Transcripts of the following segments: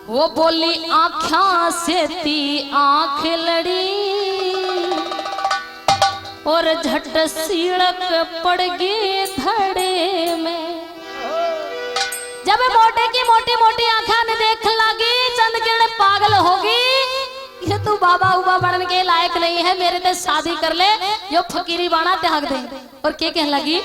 वो बोली आँखा से ती आँख लड़ी और झट सीड़क पड़ गई धड़े में। जब मोटे की मोटी मोटी आँखा ने देख लगी चंद किरण पागल होगी, ये तू बाबा उबा बनने के लायक नहीं है, मेरे ते शादी कर ले, यो फकीरी बाना त्याग दे। और क्या कहने लगी,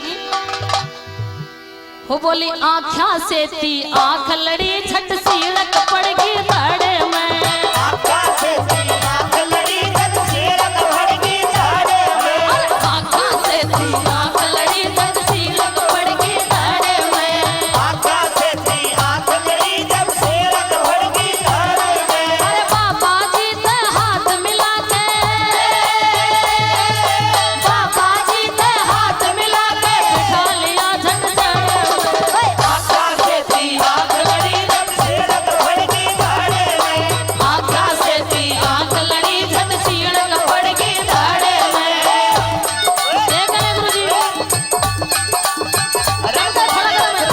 वो बोली आँखा से ती आँख लड़ी झट सीड़क पड़ गई धड़े में। आँखा से ती आँख लड़ी झट सीड़क पड़ गई धड़े में। आँखा से ती आँख लड़ी झट सीड़क पड़ गई धड़े में। आँखा से ती आँख लड़ी झट सीड़क पड़ गई धड़े में। अरे बाबा जी ते हाथ मिला के, बाबा जी ते हाथ मिला के बिठा लिया झट धड़े में। आँखा से ती आँख लड़ी झट सीड़क पड़ गई धड़े में। आँखा से ती आँख लड़ी झट सीड़क पड़ गई धड़े में। देख ले गुरुजी, अरे खड़ा कर मैं।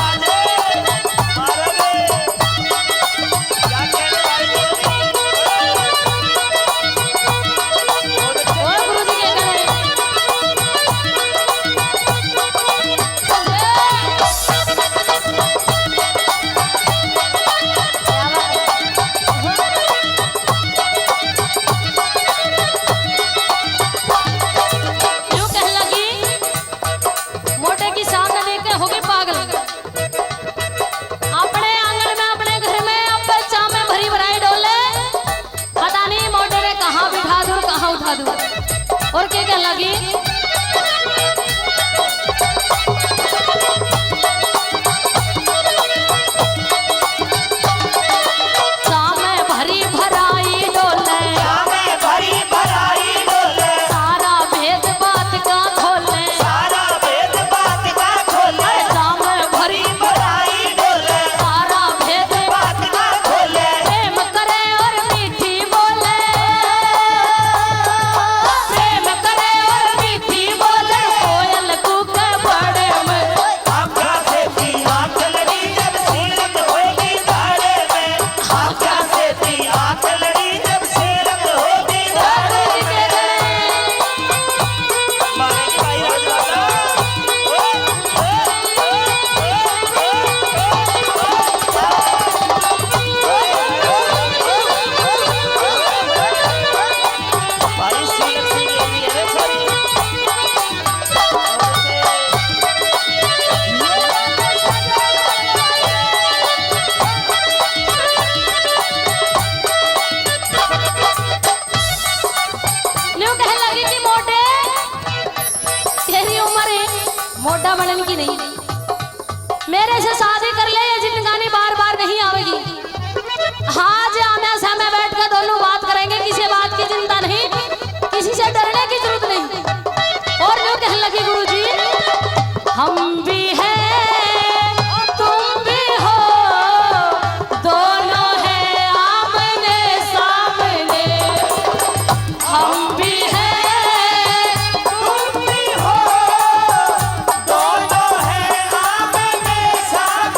क्या कहने वाली और गुरुजी क्या कह रहे हैं? यूं कहने लगी, मोटे की सामने देख के होगी पागल। अपने आंगन में अपने घर में अब बच्चा में भरी भराई डोले, पता नहीं मोटे ने कहाँ बिठा दूं कहाँ उठा दूं। और क्या कहने लगी, सामने भरी भराई डोले, सामे भरी भराई डोले। सारा भेद बात का खोले। सारा भेद बात का खोले। सामने भरी भराई डोले। सारा भेद बात का खोले। प्रेम करे और मीठी बोले, प्रेम करे और मीठी बोले, कोयल कूके बड़े में। आँखा से ती आँख लड़ी जब सीड़क होगी धड़े में। आँखा से ती आँख लड़ी जब सीड़क होगी धड़े में। मारे की भाई राजवाड़ा। भाई सीड़क सी गई है रे छोरी। न्यू कहने लगी कि मोटे तेरी उम्र है मोटा बनने की नहीं, मेरे से शादी कर ले, ये जिंदगानी बार बार नहीं आवेगी। आज आमने सामने बैठ कर दोनों बात करेंगे, किसी बात की चिंता नहीं, किसी से डरने की जरूरत नहीं। और न्यू कहने लगी गुरुजी, हम भी हैं तुम भी हो, दोनों हैं आमने सामने। हम भी हैं तुम भी हो, दोनों हैं आमने सामने।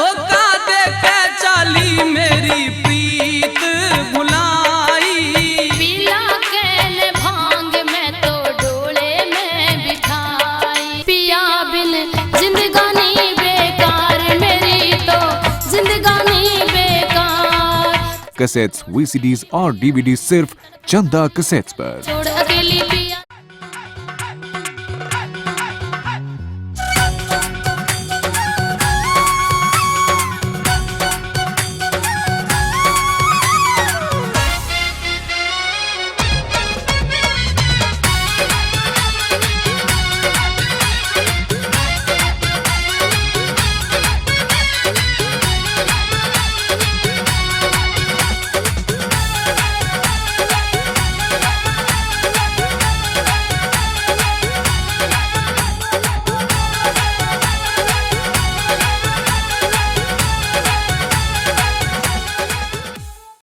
धोखा दे के चाली मेरी प्रीत भुलाई। पीला कैल भांग में तो डोले में बिठाई। पिया बिन जिंदगानी बेकार, मेरी तो जिंदगानी बेकार। कैसेट्स, VCDs और DVDs सिर्फ चंदा कैसेट्स पर। छोड़